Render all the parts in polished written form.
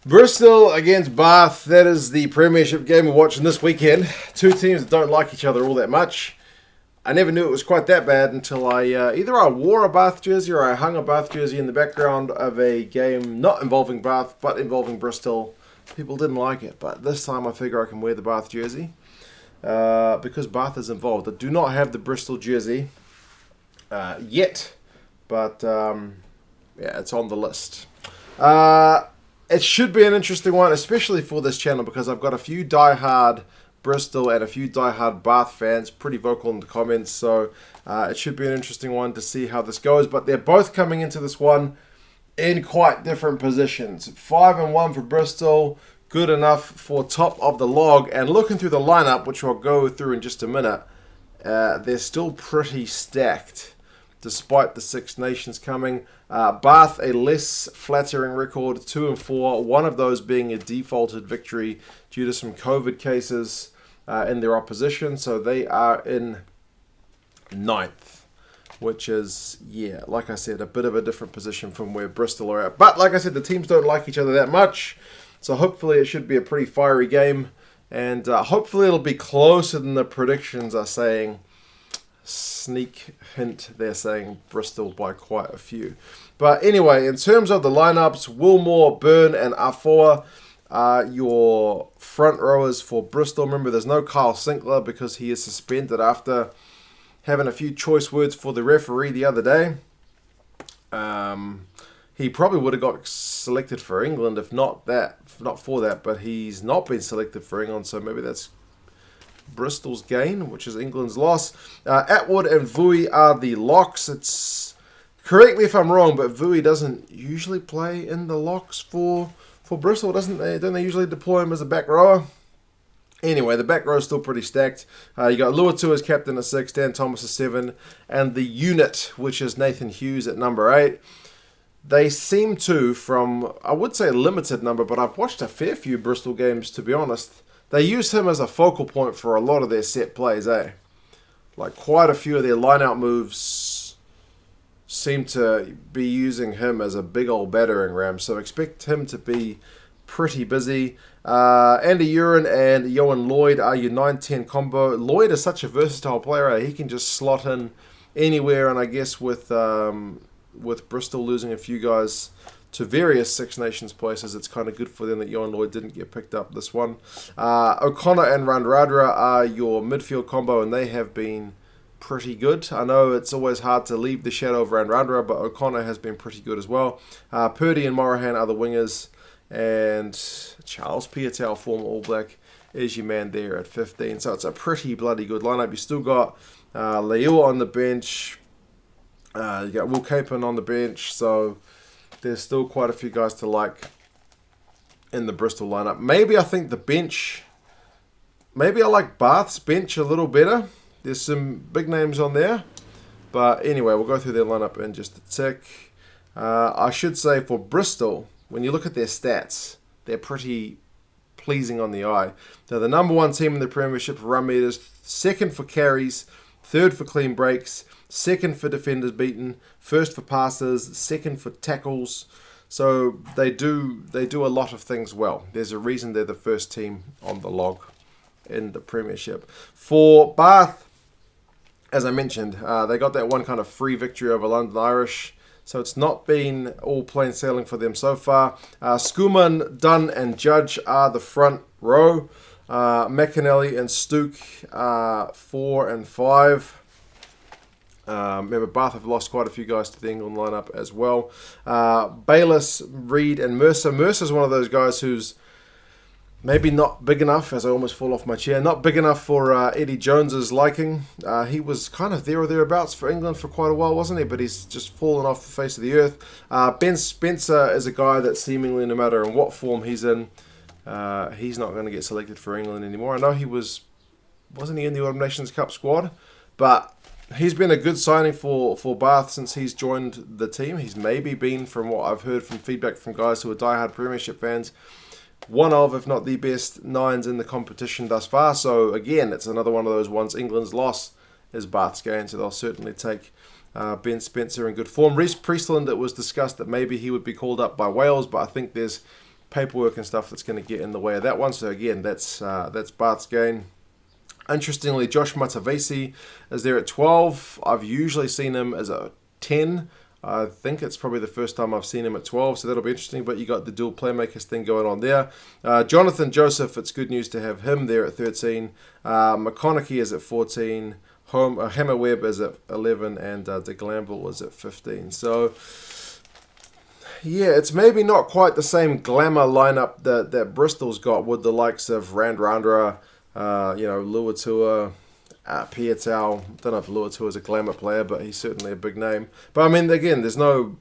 Bristol against Bath. That is the Premiership game we're watching this weekend. Two teams that don't like each other all that much. I never knew it was quite that bad until either I wore a Bath jersey or I hung a Bath jersey in the background of a game not involving Bath but involving Bristol. People didn't like it, but this time I figure I can wear the Bath jersey because Bath is involved. I do not have the Bristol jersey yet, but yeah, it's on the list. It should be an interesting one, especially for this channel, because I've got a few die-hard Bristol and a few die-hard Bath fans, pretty vocal in the comments, so it should be an interesting one to see how this goes. But they're both coming into this one in quite different positions. 5-1 for Bristol, good enough for top of the log, and looking through the lineup, which I'll go through in just a minute, they're still pretty stacked, despite the Six Nations coming. Bath, a less flattering record, 2-4, one of those being a defaulted victory due to some COVID cases in their opposition. So they are in 9th, which is, yeah, like I said, a bit of a different position from where Bristol are at. But like I said, the teams don't like each other that much, so hopefully it should be a pretty fiery game, and hopefully it'll be closer than the predictions are saying. Sneak hint, they're saying Bristol by quite a few. But anyway, in terms of the lineups, Wilmore, Byrne and Afoa are your front rowers for Bristol. Remember, there's no Kyle Sinclair because he is suspended after having a few choice words for the referee the other day. He probably would have got selected for England if not for that, but he's not been selected for England, so maybe that's Bristol's gain, which is England's loss. Atwood and Vui are the locks. It's, correct me if I'm wrong, but Vui doesn't usually play in the locks for Bristol, doesn't they? Don't they usually deploy him as a back rower? Anyway, the back row is still pretty stacked. You got Luatu as captain at 6, Dan Thomas at 7, and the unit, which is Nathan Hughes at number 8. They seem to, from, I would say a limited number, but I've watched a fair few Bristol games, to be honest. They use him as a focal point for a lot of their set plays, eh? Like quite a few of their line-out moves seem to be using him as a big old battering ram, so expect him to be pretty busy. Andy Uren and Yohan Lloyd are your 9-10 combo. Lloyd is such a versatile player, eh? He can just slot in anywhere, and I guess with Bristol losing a few guys to various Six Nations places, it's kind of good for them that Yohan Lloyd didn't get picked up this one. O'Connor and Radradra are your midfield combo, and they have been pretty good. I know it's always hard to leave the shadow of Radradra, but O'Connor has been pretty good as well. Purdy and Morahan are the wingers, and Charles Piutau, former All Black, is your man there at 15. So it's a pretty bloody good lineup. You still got Leua on the bench. You got Will Capon on the bench, so there's still quite a few guys to like in the Bristol lineup. Maybe I think the bench, maybe I like Bath's bench a little better. There's some big names on there. But anyway, we'll go through their lineup in just a tick. I should say for Bristol, when you look at their stats, they're pretty pleasing on the eye. They're the number 1 team in the Premiership for run meters, 2nd for carries, 3rd for clean breaks, 2nd for defenders beaten, 1st for passes, 2nd for tackles. So they do a lot of things well. There's a reason they're the first team on the log in the Premiership. For Bath, as I mentioned, they got that one kind of free victory over London Irish. So it's not been all plain sailing for them so far. Schoeman, Dunn and Judge are the front row. McAnally and Stuke are 4 and 5. Remember, Bath have lost quite a few guys to the England lineup as well. Bayliss, Reid and Mercer. Mercer's one of those guys who's maybe not big enough, as I almost fall off my chair, not big enough for Eddie Jones's liking. He was kind of there or thereabouts for England for quite a while, wasn't he? But he's just fallen off the face of the earth. Ben Spencer is a guy that seemingly, no matter in what form he's in, he's not going to get selected for England anymore. I know wasn't he in the Autumn Nations Cup squad? But he's been a good signing for Bath since he's joined the team. He's maybe been, from what I've heard from feedback from guys who are diehard Premiership fans, one of, if not the best, 9s in the competition thus far. So again, it's another one of those ones. England's loss is Bath's gain, so they'll certainly take Ben Spencer in good form. Reece Priestland, it was discussed that maybe he would be called up by Wales, but I think there's paperwork and stuff that's going to get in the way of that one. So again, that's Bath's gain. Interestingly, Josh Matavesi is there at 12. I've usually seen him as a 10. I think it's probably the first time I've seen him at 12, so that'll be interesting. But you got the dual playmakers thing going on there. Jonathan Joseph, it's good news to have him there at 13. McConaughey is at 14. Hammer Webb is at 11, and De Glanville is at 15. So, yeah, it's maybe not quite the same glamour lineup that Bristol's got with the likes of Randrandra, Luatua, Pietau. Don't know if Luatua is a glamour player, but he's certainly a big name. But I mean, again, there's not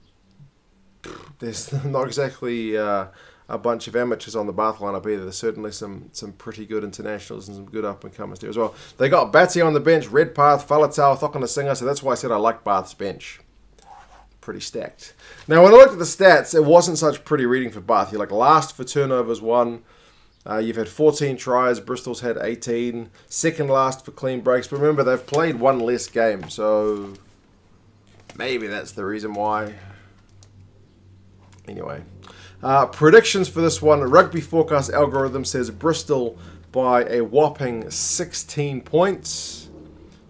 exactly a bunch of amateurs on the Bath lineup either. There's certainly some pretty good internationals and some good up-and-comers there as well. They got Batty on the bench, Redpath, Falatau, Thokana Singer, so that's why I said I like Bath's bench. Pretty stacked. Now, when I looked at the stats, it wasn't such pretty reading for Bath. You're like last for turnovers, 1. You've had 14 tries. Bristol's had 18. Second last for clean breaks. But remember, they've played one less game, so maybe that's the reason why. Anyway, predictions for this one. Rugby Forecast algorithm says Bristol by a whopping 16 points.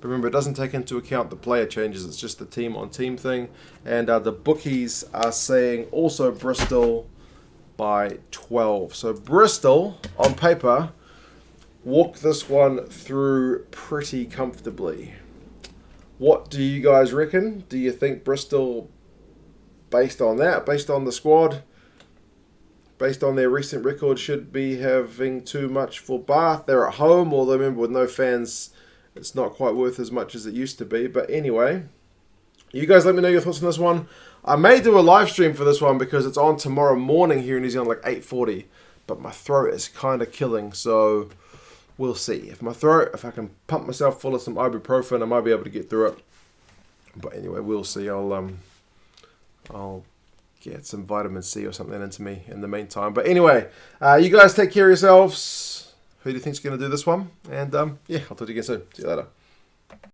But remember, it doesn't take into account the player changes. It's just the team-on-team thing. And the bookies are saying also Bristol by 12. So Bristol, on paper, walked this one through pretty comfortably. What do you guys reckon? Do you think Bristol, based on that, based on the squad, based on their recent record, should be having too much for Bath? They're at home, although remember with no fans, it's not quite worth as much as it used to be. But anyway, you guys let me know your thoughts on this one. I may do a live stream for this one because it's on tomorrow morning here in New Zealand, like 8:40. But my throat is kind of killing, so we'll see. If I can pump myself full of some ibuprofen, I might be able to get through it. But anyway, we'll see. I'll get some vitamin C or something into me in the meantime. But anyway, you guys take care of yourselves. Who do you think's going to do this one? And yeah, I'll talk to you again soon. See you later.